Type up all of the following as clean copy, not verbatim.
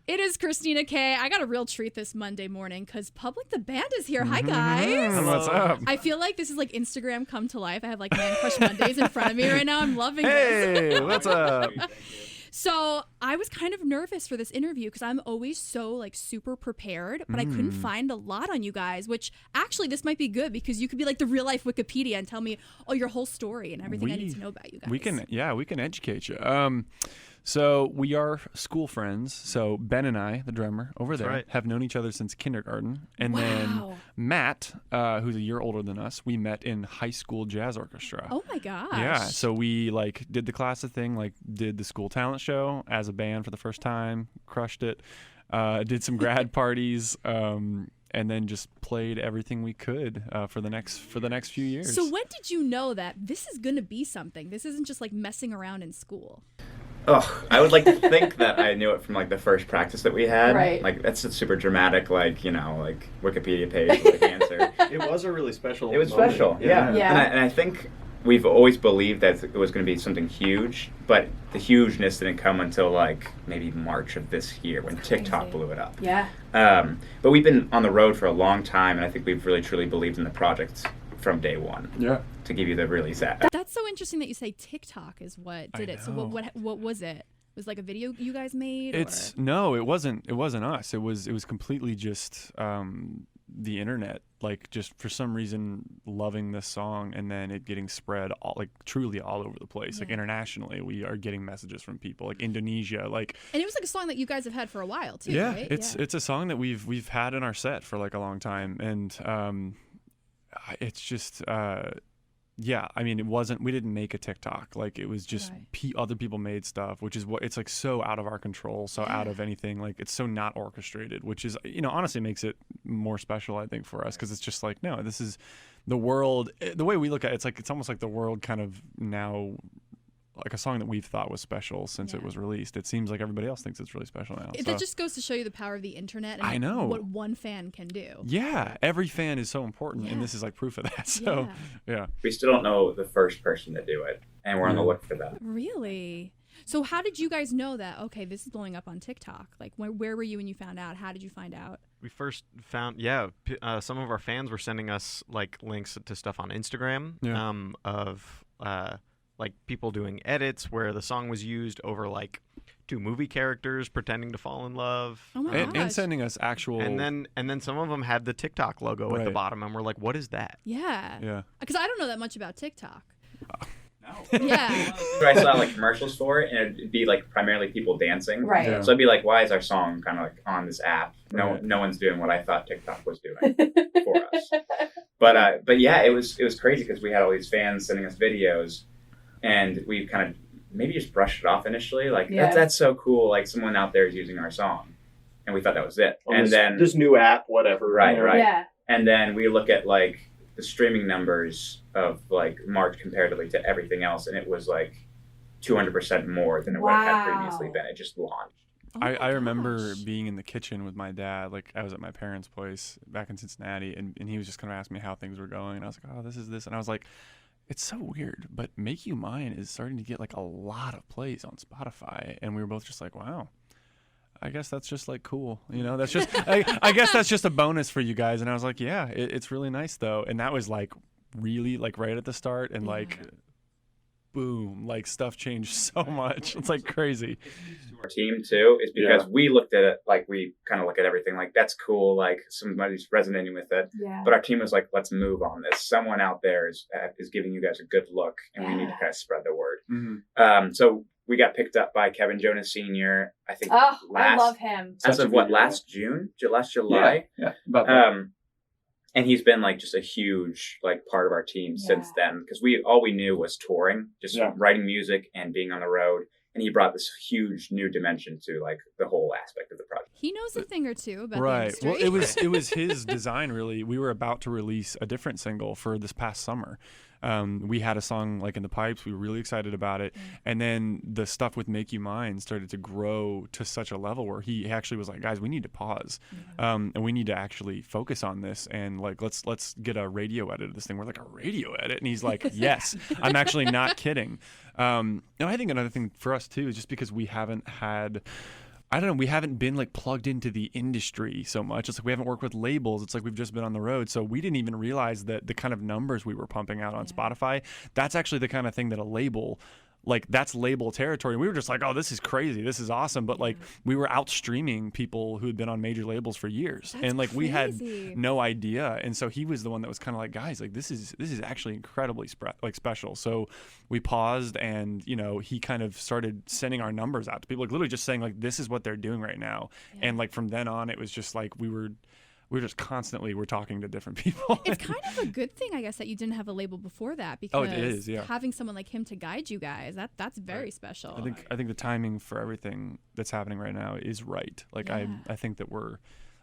It is Christina K. I got a real treat this Monday morning because Public the Band is here. Hi, guys. What's up? I feel like this is like Instagram come to life. I have like Man Crush Mondays in front of me right now. I'm loving this. Hey, what's up? So I was kind of nervous for this interview because I'm always so like super prepared, but I couldn't find a lot on you guys, which actually this might be good because you could be like the real life Wikipedia and tell me your whole story and everything I need to know about you guys. We can educate you. So we are school friends. So Ben and I, the drummer over there, have known each other since kindergarten. And then Matt, who's a year older than us, we met in high school jazz orchestra. Oh my gosh. Yeah. So we like did the classic thing, like did the school talent show as a band for the first time, crushed it, did some grad parties, and then just played everything we could for the next few years. So when did you know that this is going to be something? This isn't just like messing around in school. Oh, I would like to think that I knew it from like the first practice that we had. Right. Like that's a super dramatic, like like Wikipedia page with like answer. It was a really special. It was moment. special, yeah. And I think we've always believed that it was going to be something huge, but the hugeness didn't come until like maybe March of this year when TikTok blew it up. Yeah. But we've been on the road for a long time, and I think we've really truly believed in the project from day one. Yeah. To give you the really sad. That's so interesting that you say TikTok is what did it. So what was it? Was it like a video you guys made? No, it wasn't us. It was completely just the internet, like just for some reason loving this song and then it getting spread truly all over the place. Like internationally, we are getting messages from people like Indonesia, like. And it was like a song that you guys have had for a while too. Yeah, right? it's a song that we've had in our set for like a long time, and it's just. Yeah, I mean, we didn't make a TikTok. Like, it was just other people made stuff, which is it's like so out of our control, so out of anything. Like, it's so not orchestrated, which is, honestly makes it more special, I think, for us. Because it's just like, no, this is the world. The way we look at it, it's almost like the world kind of now, like a song that we've thought was special since it was released. It seems like everybody else thinks it's really special now. That just goes to show you the power of the internet and I know what one fan can do. Yeah, every fan is so important, and this is like proof of that. So, yeah. We still don't know the first person to do it, and we're on the look for that. Really? So how did you guys know that, okay, this is blowing up on TikTok? Like, where were you when you found out? How did you find out? We first found, some of our fans were sending us like links to stuff on Instagram of like people doing edits where the song was used over like two movie characters pretending to fall in love. Oh my gosh. And sending us actual. And then some of them had the TikTok logo at the bottom, and we're like, "What is that?" Yeah. Yeah. Because I don't know that much about TikTok. No. Yeah. So I saw like commercials for it, and it'd be like primarily people dancing. Right. Yeah. So I'd be like, "Why is our song kind of like on this app? No one's doing what I thought TikTok was doing for us." But yeah, it was crazy because we had all these fans sending us videos. And we kind of maybe just brushed it off initially, like that's so cool. Like someone out there is using our song, and we thought that was it. And then this new app, whatever. Right. Yeah. And then we look at like the streaming numbers of like March comparatively to everything else, and it was like 200% more than what it had previously been. It just launched. I remember being in the kitchen with my dad. Like I was at my parents' place back in Cincinnati, and he was just kind of asking me how things were going, and I was like, "Oh, this is this," and I was like. It's so weird, but Make You Mine is starting to get like a lot of plays on Spotify, and we were both just like, wow, I guess that's just like cool, that's just, I guess that's just a bonus for you guys. And I was like, yeah, it's really nice though. And that was like really like right at the start, and like, boom, like stuff changed so much. It's like crazy. Our team too is because we looked at it like we kind of look at everything like that's cool, like somebody's resonating with it. Yeah. But our team was like, let's move on this. Someone out there is giving you guys a good look, and we need to kind of spread the word. Mm-hmm. So we got picked up by Kevin Jonas Sr. I think I love him. As of last June, last July. Yeah. About that. And he's been like just a huge like part of our team since then, because all we knew was touring, just writing music and being on the road. And he brought this huge new dimension to like the whole aspect of the project. He knows a thing or two about the industry. Well, it was his design really. We were about to release a different single for this past summer. We had a song like in the pipes. We were really excited about it. And then the stuff with Make You Mine started to grow to such a level where he actually was like, guys, we need to pause. And we need to actually focus on this. And like, let's get a radio edit of this thing. We're like, a radio edit? And he's like, yes, I'm actually not kidding. And I think another thing for us too is just because we haven't had I don't know. We haven't been like plugged into the industry so much. It's like we haven't worked with labels. It's like we've just been on the road. So we didn't even realize that the kind of numbers we were pumping out on Spotify, that's actually the kind of thing that a label, like that's label territory. We were just like, oh, this is crazy. This is awesome. But like we were out streaming people who had been on major labels for years. That's and like we had crazy. no idea. And so he was the one that was kind of like, guys, like this is actually incredibly special. So we paused and, you know, he kind of started sending our numbers out to people, like literally just saying like, this is what they're doing right now. Yeah. And like from then on, it was just like we're just constantly talking to different people. It's kind of a good thing, I guess, that you didn't have a label before that, because it is, yeah. having someone like him to guide you guys, that's very special. I think the timing for everything that's happening right now is right. Like I think that we're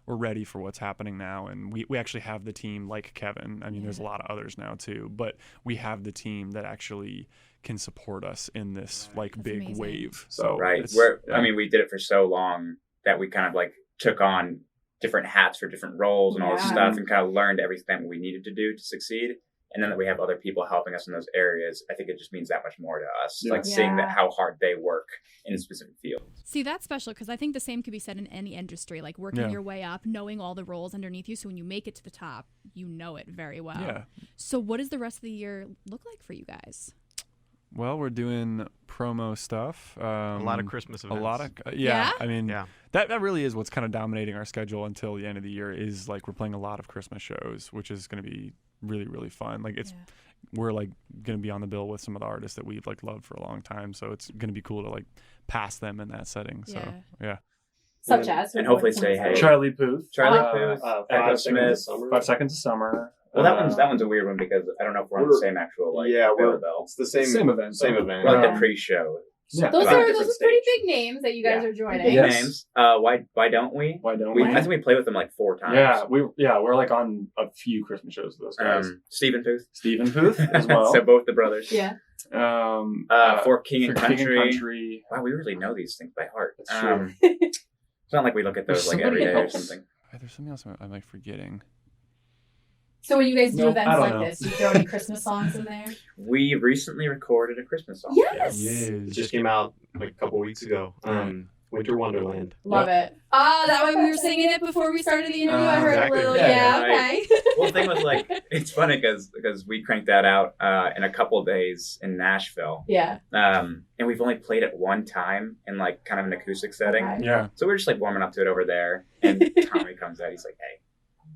ready for what's happening now, and we actually have the team like Kevin. I mean, there's a lot of others now too, but we have the team that actually can support us in this like That's big amazing. wave. So I mean, we did it for so long that we kind of like took on different hats for different roles and all this stuff, and kind of learned everything we needed to do to succeed. And then that we have other people helping us in those areas, I think it just means that much more to us. Like seeing that how hard they work in a specific field. See, that's special, because I think the same could be said in any industry, like working your way up, knowing all the roles underneath you. So when you make it to the top, you know it very well. Yeah. So what does the rest of the year look like for you guys? Well, we're doing promo stuff. A lot of Christmas events. A lot of I mean, that really is what's kind of dominating our schedule until the end of the year. Is like we're playing a lot of Christmas shows, which is going to be really, really fun. Like we're like going to be on the bill with some of the artists that we've like loved for a long time. So it's going to be cool to like pass them in that setting. So Such as, and hopefully say hey, Charlie Puth, Puth, Echo Smith, 5 Seconds of Summer. Well, that one's a weird one because I don't know if we're on the same actual it's the same event. We're like the pre-show. Yeah. Those are pretty big names that you guys are joining. Big names. Why don't we? Why don't we? I think we played with them like 4 times. Yeah, we're like on a few Christmas shows with those guys. Stephen Puth as well. So both the brothers. Yeah. For King and Country. Wow, we really know these things by heart. That's true. It's not like we look at those like every day or something. There's something else I'm like forgetting. So when you guys do events like this, you throw any Christmas songs in there? We recently recorded a Christmas song. Yes. It just came out like a couple weeks ago. Winter Wonderland. Love it. That way we were singing it before we started the interview. I heard a little. Okay. Well, the thing was like, it's funny because we cranked that out in a couple of days in Nashville. Yeah. And we've only played it one time in like kind of an acoustic setting. Okay. Yeah. So we're just like warming up to it over there, and Tommy comes out. He's like, "Hey,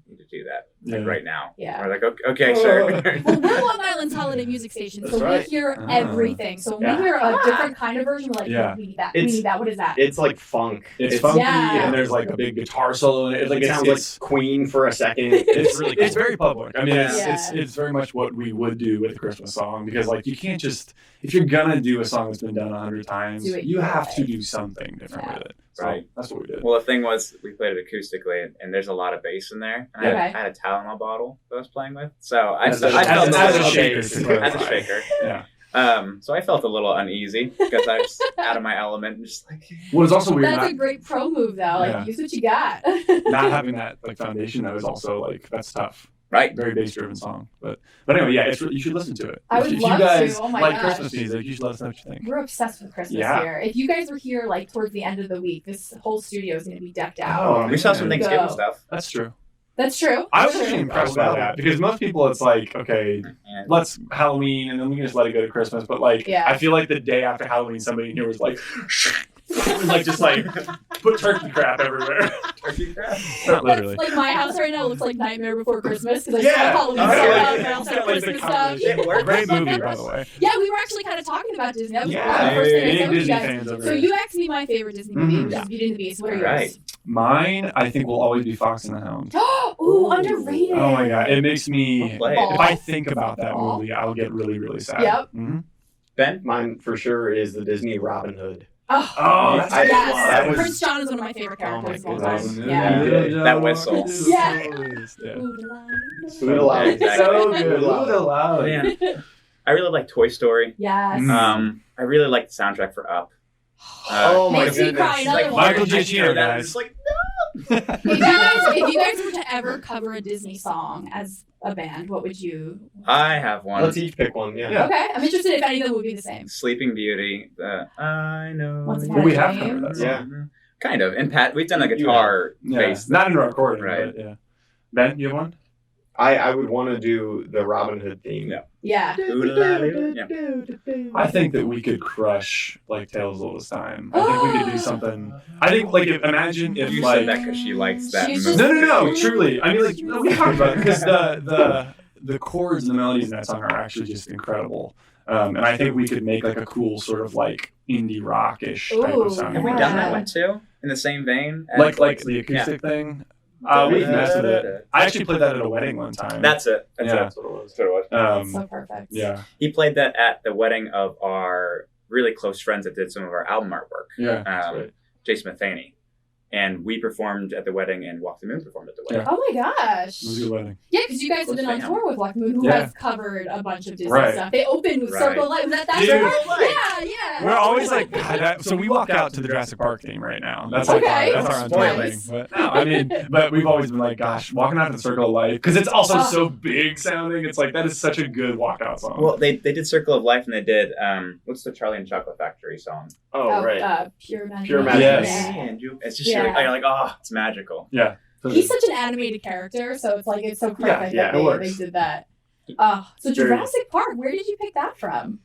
you need to do that like right now." Yeah. We're like, "Okay, sure." Well, we're Long Island's holiday music station, so we hear everything. So when we hear a different kind of version, we're like, "Yeah, we need that. We need that. What is that?" It's like funk. It's funky, and there's like a big guitar solo in it. It sounds like Queen for a second. It's very public. I mean, it's very much what we would do with a Christmas song, because like you can't just, if you're gonna do a song that's been done 100 times, you have to do something different with it. So that's what we did. Well, the thing was, we played it acoustically, and there's a lot of bass in there. And I had a Tylenol bottle that I was playing with, so I felt as a shaker. As a shaker. Yeah. So I felt a little uneasy because I was out of my element and just like. Well, it's also weird. That's a great pro move, though. Like, use what you got. Not having that like foundation though is also like that's tough. Right. Very bass-driven song, but anyway, you should listen to it. I would love to. Oh my like gosh. Christmas music, you should let us know what you think. We're obsessed with Christmas here. If you guys were here like towards the end of the week, this whole studio is going to be decked out. We saw some Thanksgiving stuff. That's true. That's true. I was actually impressed by that because most people, it's like, okay, let's Halloween and then we can just let it go to Christmas. But like, I feel like the day after Halloween, somebody in here was like, just like put turkey crap everywhere. Turkey crap? Not literally. Like my house right now looks like Nightmare Before Christmas because I saw Halloween stuff and also Christmas stuff. Great movie, by the way. Yeah, we were actually kind of talking about Disney. That was the first thing I said with you guys. So you asked me my favorite Disney movie, which is Beauty and the Beast. What are yours? Mine, I think, will always be Fox and the Hound. Ooh, underrated. Oh my god, it makes me. If I think about that movie, I'll get really, really sad. Yep. Ben, mine for sure is the Disney Robin Hood. Yes. Prince John is one of my favorite characters of all time. Yeah. That whistle. Yeah. Exactly. So good. Man. I really like Toy Story. Yes. I really like the soundtrack for Up. Oh my Makes me cry. goodness. Another one. Michael Giacchino, guys. It's like, If you guys were to ever cover a Disney song as a band, what would you? I have one. Let's each pick one. Yeah. Okay, I'm interested if any of them would be the same. Sleeping Beauty. I know. Once Well, we have Upon a covered that Time. song. Yeah. Kind of. And Pat, we've done a guitar based. Not in a recording, right? But yeah. Ben, you have one? I would want to do the Robin Hood theme. Yeah. I think that we could crush like Tales of Oldest Time. I think we could do something. I think like imagine if You like said that because she likes that She's movie. just- no, truly. I mean, like we talked about it because the chords and the melodies in that song are actually just incredible. And I think we could make like a cool sort of like indie rock-ish type Ooh, of sound. Have we done that one too? In the same vein? Like the acoustic thing. We've messed with it. I actually played that at a wedding one time. That's it. That's what it was. So perfect. Yeah. He played that at the wedding of our really close friends that did some of our album artwork. Yeah. right. Jason Matheny. And we performed at the wedding, and Walk the Moon performed at the wedding. Oh my gosh. It was a good wedding. Yeah, because you guys have been on tour with Walk the Moon, who Yeah. has covered a bunch of Disney Right. stuff. They opened with Right. Circle of Life. Was that Dude. Circle of Life? Yeah. We're always like, God, so we walk out to the Jurassic Park theme right now. That's like Okay. that's our Spoiling. unveiling. But no, I mean, but we've always been like, gosh, walking out to the Circle of Life because it's also so big sounding. It's like that is such a good walkout song. Well, they did Circle of Life, and they did, what's the Charlie and Chocolate Factory song? Oh, right. Pure Magic. Pure Magic. Yes. And it's just, Yeah. you're like, oh, it's magical. Yeah. He's such an animated character, so it's like it's so perfect yeah, that it works. they did that. So Very- Jurassic Park, where did you pick that from?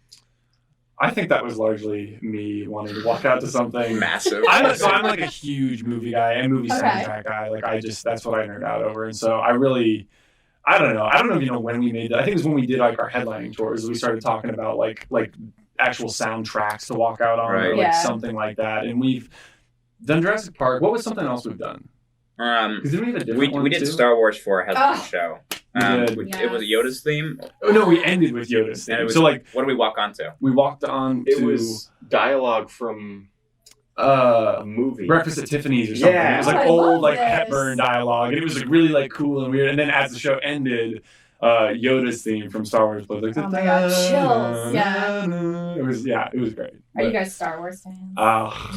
I think that was largely me wanting to walk out to something. Massive. I'm like a huge movie guy and movie Okay. soundtrack guy. Like that's what I nerd out over. And so I don't know if you know when we made that. I think it was when we did like our headlining tours. We started talking about like actual soundtracks to walk out on, Right. or like Yeah. something like that. And we've done Jurassic Park. What was something else we've done? Because didn't we have a different one We did too? Star Wars for a headline Oh. show. We did. It was Yoda's theme. Oh no, we ended with Yoda's. And it was, So like what did we walk onto? we walked on It to was dialogue from a movie. Breakfast at Tiffany's or something. Yeah. It was like I old love like this. Hepburn dialogue, and it was like really like cool and weird. And then as the show ended, Yoda's theme from Star Wars played like Oh my God, chills. Yeah. It was great. Are you guys Star Wars fans?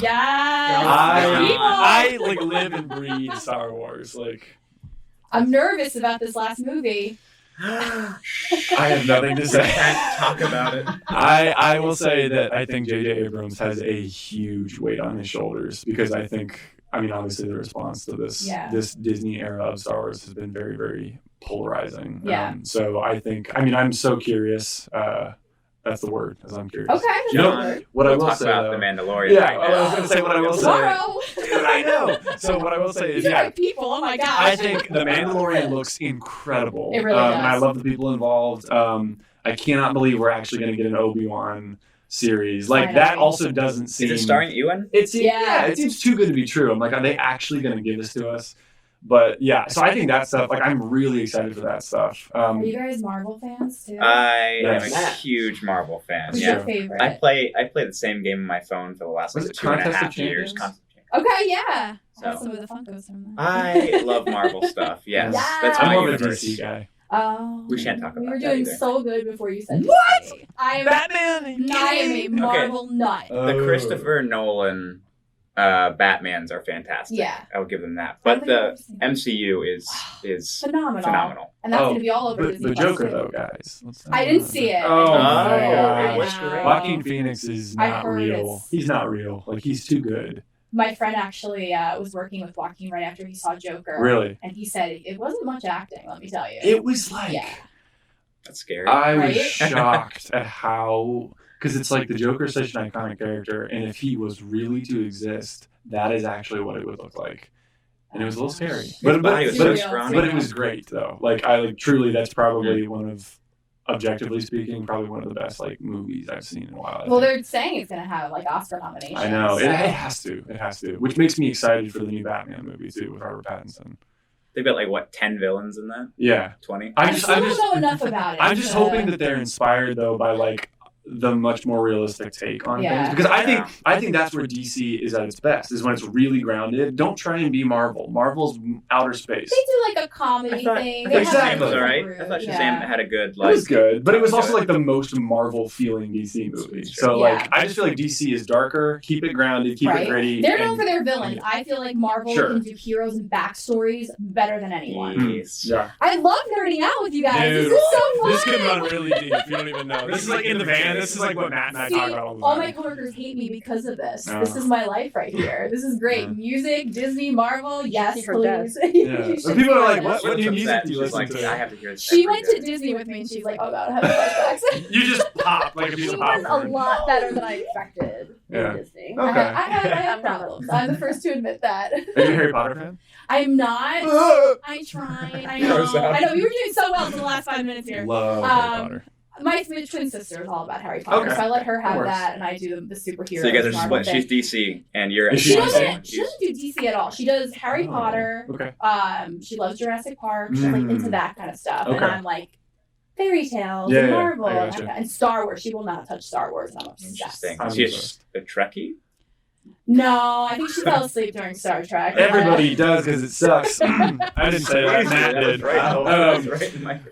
Yes. People. I like live and breathe Star Wars. Like I'm nervous about this last movie. I have nothing to say. Can't talk about it. I will say that I think J.J. Abrams has a huge weight on his shoulders because I think, I mean, obviously the response to this Disney era of Star Wars has been very, very polarizing. Yeah. So I think, I mean, I'm so curious. That's the word, as I'm curious. Okay. You know, that's what I We'll will talk say, about though, the Mandalorian. yeah, right I now. was going to say what I will say. Tomorrow. Dude, I know. So what I will say is, These are yeah, my people. Oh my gosh. I think The Mandalorian looks incredible. It really And I does. love the people involved. I cannot believe we're actually going to get an Obi-Wan series. Like, that also doesn't seem... Is it starring Ewan? It seems, Yeah. it seems too good to be true. I'm like, are they actually going to give this to us? But yeah, so I think that stuff, like, I'm really excited for that stuff. Are you guys Marvel fans too? I am Yes. a huge Marvel fan. Who's Yeah. your favorite? I play the same game on my phone for the last Was like it 2.5 Contest of years. Champions? Okay, yeah. So- That's some of the Funkos from that. I love Marvel stuff. Yes, Yes. that's I'm my more of a universe. DC guy. Oh. We shan't talk We about were that doing either. so good before you said What? DC. I am Batman! I am a Marvel nut. The Christopher Nolan Batmans are fantastic. Yeah. I would give them that. I But don't think I've the ever seen that. MCU is Phenomenal. phenomenal. And that's Oh, going to be all over But Disney the Plus, Joker, too. though, guys. I didn't see it. Oh, my Oh, God. it was great. Joaquin Phoenix is I not heard real. it's- He's not real. Like, he's too good. My friend actually was working with Joaquin right after he saw Joker. Really. And he said it wasn't much acting, let me tell you. It was like... Yeah. That's scary. I was Right? shocked at how... Because it's like the Joker is such an iconic character, and if he was really to exist, that is actually what it would look like. And it was a little scary. But body was but, so it, scrawny. but it was great, though. Like, truly, that's probably one of, objectively speaking, probably one of the best, like, movies I've seen in a while. I Well, think. they're saying it's going to have, like, Oscar nominations. I know. so- It has to. It has to. Which makes me excited for the new Batman movie, too, with Robert Pattinson. They've got like what 10 villains in that? Yeah. 20? I still don't know enough about it. I'm just hoping that they're inspired, though, by, like, the much more realistic take on Yeah. things, because I think that's where DC is at its best, is when it's really grounded. Don't try and be Marvel. Marvel's outer space. They do, like, a comedy I thing. thought They have Shazam was was alright. route. I thought Shazam Yeah. had a good It like. was good, but it was also like the most Marvel feeling DC movie. So Yeah. like, I just feel like DC is darker. Keep it grounded. Keep Right. it gritty. They're known and- for their villains. I feel like Marvel Sure. can do heroes and backstories better than anyone. Yes. Yeah. I love nerding out with you guys. Dude, This is so fun. this could run really deep. You don't even know. This is like in the van this is like what Matt and I See, talk about all the all time. my coworkers hate me because of this. Oh. This is my life right here. This is great. Yeah. Music, Disney, Marvel, yes, see her please. Yeah. You But should people are see like, her. what new She's music upset. do you She's listen like, to? I have to hear this. She every went to day. Disney with me and she's like, oh god, I'm having flashbacks. You just pop like a piece She of was a popcorn. lot better than I expected Yeah. in Disney. Okay. I have problems. I'm the first to admit that. Are you a Harry Potter fan? I'm not. I tried. I Gross know. out. I know. We were doing so well for the last 5 minutes here. Love Harry Potter. My twin sister is all about Harry Potter, Okay. so I let her have That works. that, and I do the superhero. So you guys are Marvel split. thing. She's DC, and you're. Is She Marvel. doesn't. She doesn't do DC at all. She does Harry Oh, Potter. Okay. She loves Jurassic Park. She's like into that kind of stuff, and Okay. I'm like fairy tales Yeah, and yeah, Marvel I and, gotcha. and Star Wars. She will not touch Star Wars. And I'm obsessed. Interesting. I'm She's obsessed. a Trekkie. No, I think she fell asleep during Star Trek. Everybody does because it sucks. I didn't say that. Matt did.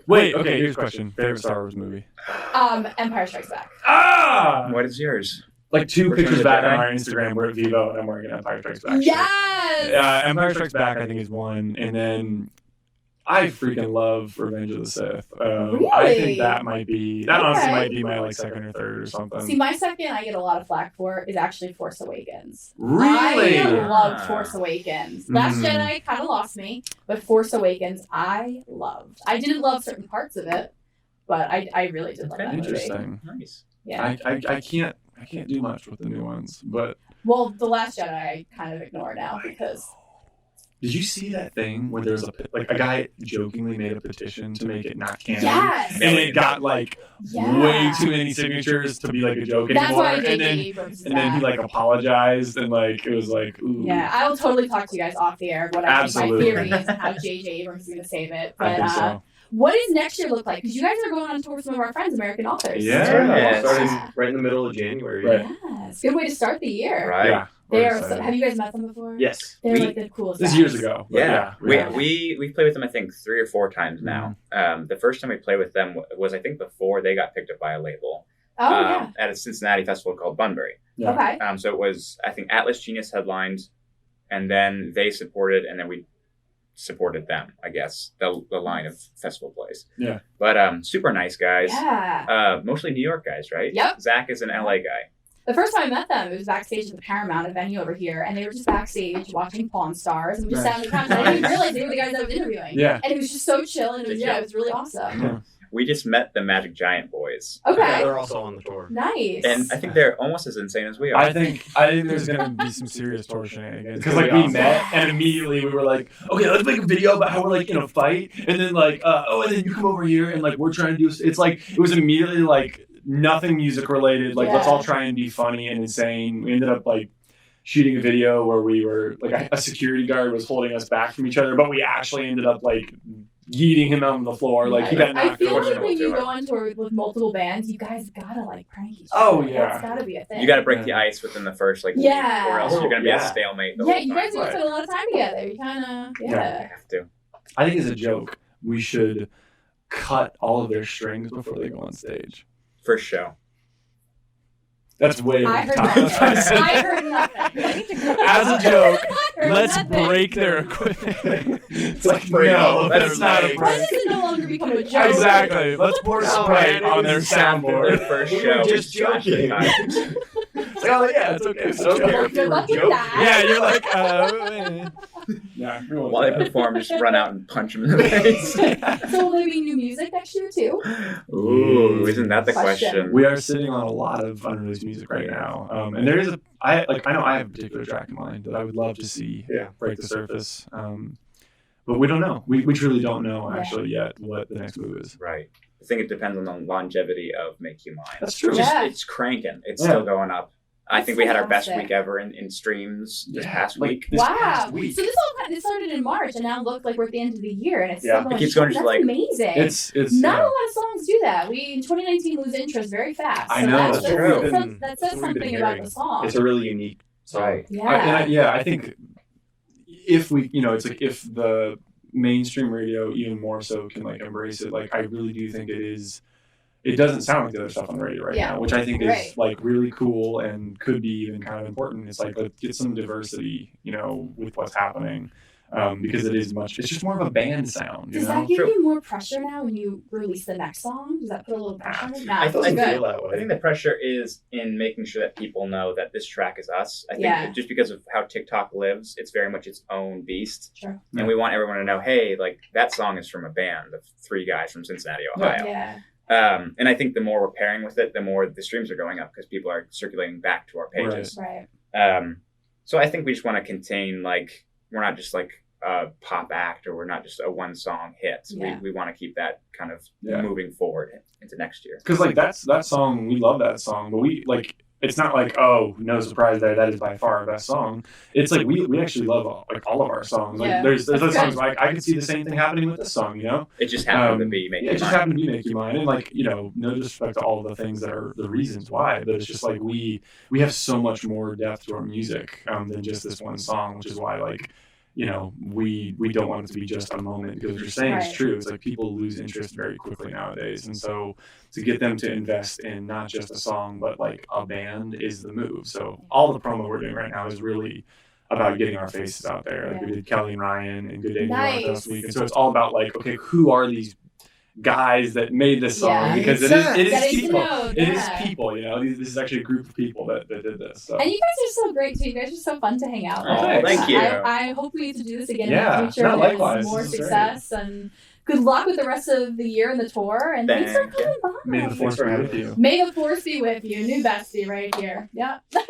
Wait, okay, here's a question. Favorite Star Wars movie? Empire Strikes Back. Ah! What is yours? Like 2 Return of pictures the back Jedi? on our Instagram, we're at Vivo, and I'm wearing an Empire Strikes Back shirt. Yes. Empire Strikes Back, I think, is one. And then I freaking love Revenge of the Sith. I Really? think that might be, honestly might be my like second or third or something. See, my second I get a lot of flack for is actually Force Awakens. Really? I loved Force Awakens. Last Mm. Jedi kind of lost me, but Force Awakens I loved. I didn't love certain parts of it, but I really did love that movie. Interesting. Nice. Yeah. I can't do much with the new ones, but Well, the Last Jedi I kind of ignore now because did you see that thing where there's a guy jokingly made a petition to make it not canon? yes, And it got like yeah. way too many signatures to be like a joke That's anymore. why and J.J. then Abrams. and then he like apologized and like it was like ooh. Yeah, I will totally talk to you guys off the air. What I think my Absolutely. theory is and how J.J. Abrams is going to save it. I But think so. what does next year look like? Because you guys are going on tour with some of our friends, American authors. Yeah. Yes. Starting right in the middle of January. Right. Yes, good way to start the year. Right. Yeah. They we're are. So, excited. have you guys met them before? Yes. They're We- like the coolest. This guys. years ago. but Yeah, yeah. we played with them I think 3 or 4 times now. The first time we played with them was I think before they got picked up by a label Oh yeah. at a Cincinnati festival called Bunbury. Yeah. Okay. So it was I think Atlas Genius headlined, and then they supported, and then we supported them. I guess the line of festival plays. Yeah. But super nice guys. Yeah. Mostly New York guys, right? Yep. Zach is an LA guy. The first time I met them, it was backstage at the Paramount, a venue over here, and they were just backstage watching Pawn Stars, and we just sat on the couch. I didn't even realize they were the guys I was interviewing. Yeah. And it was just so chill, and it was really awesome. Yeah. We just met the Magic Giant boys, Okay. They're also on the tour. Nice. and I think they're almost as insane as we are. I think there's gonna be some serious tour shenanigans because It's like gonna we be met and immediately we were like, okay, let's make a video about how we're like in a fight, and then like and then you come over here and like we're trying to do. It's like it was immediately like nothing music related. Like let's Yeah. all try and be funny and insane. We ended up like shooting a video where we were like a security guard was holding us back from each other, but we actually ended up like yeeting him on the floor. Like he got I knocked feel over. like when you to go on tour with multiple bands, you guys gotta like prank each Oh, other. yeah. That's gotta be a thing. You got to break the ice within the first like Yeah. week, or else you're gonna be Yeah. at a stalemate. The Yeah, whole you guys time. do spend a lot of time together. You kind of, You yeah. have to. I think as a joke, we should cut all of their strings before they go on stage. First show. That's way I over heard the top. nothing. I heard nothing. As a joke, I heard let's nothing. break their equipment. It's like, Break all no, of that's their not a legs. Why prank. does it no longer become a joke? Exactly. Let's pour No, Sprite man, on it their was Their soundboard. first We show. were just we smashed joking. it. It's like, oh, yeah, it's okay. It's Okay. okay. Good luck with that. Yeah, you're like, yeah. While they perform, just run out and punch them in the face. So will there be new music next year too? Ooh, isn't that the Question. question? We are sitting on a lot of unreleased music right now, and there is I know I have a particular track in mind that I would love to see break the surface, but we don't know. We truly don't know actually yet what the next move is. Right. I think it depends on the longevity of Make You Mine. That's true. Yeah. It's cranking. It's Yeah. still going up. I think we had our best fantastic. week ever in streams this Yeah, past like, week. this Wow. past week. So this all kind of started in March, and now look like we're at the end of the year, and it's Yeah. still going It keeps going strong. just That's like- amazing. It's Not yeah. a lot of songs do that. We in 2019 lose interest very fast. I So know, that's that's true. That says That's what we've something been about hearing. the song. It's a really unique song. Right. Yeah. I think if we, it's like if the mainstream radio even more so can like embrace it, like I really do think it is. It doesn't sound like the other stuff on the radio right Yeah. now, which I think Right. is like really cool and could be even kind of important. It's like let's get some diversity, with what's happening. because it's just more of a band sound. Does that give you more pressure now when you release the next song? Does that put a little pressure on it? Nah, I Doesn't good. feel that way. think the pressure is in making sure that people know that this track is us. I think just because of how TikTok lives, it's very much its own beast. Sure. And we want everyone to know, hey, like that song is from a band of 3 guys from Cincinnati, Ohio. Yeah. And I think the more we're pairing with it, the more the streams are going up because people are circulating back to our pages. Right. So I think we just want to contain, like, we're not just like a pop act or we're not just a one song hit. Yeah. We want to keep that kind of moving forward into next year. Because like that song, we love that song, but we like it's not like, oh, no surprise there, that is by far our best song. It's like we actually love all of our songs. Like there's those songs where I could see the same thing happening with this song, you know? It just happened to be Make You Mine. It just happened to be Make You Mine. And like, you know, no disrespect to all the things that are the reasons why, but it's just like we have so much more depth to our music than just this one song, which is why like, you know, we don't want it to be just a moment, because what you're saying is true. It's like people lose interest very quickly nowadays. And so to get them to invest in not just a song, but like a band is the move. So all the promo we're doing right now is really about getting our faces out there. Like we did Kelly and Ryan and Good Day New York last week. And so it's all about like, okay, who are these guys that made this song? Because it is people. It is people, you know. This is actually a group of people that did this. So. And you guys are so great too. You guys are so fun to hang out with. Oh, thank you. I hope we get to do this again in the future. No, likewise. More success and good luck with the rest of the year and the tour. And thanks for coming by. May the force be with you. May the force be with you. New bestie right here. Yeah.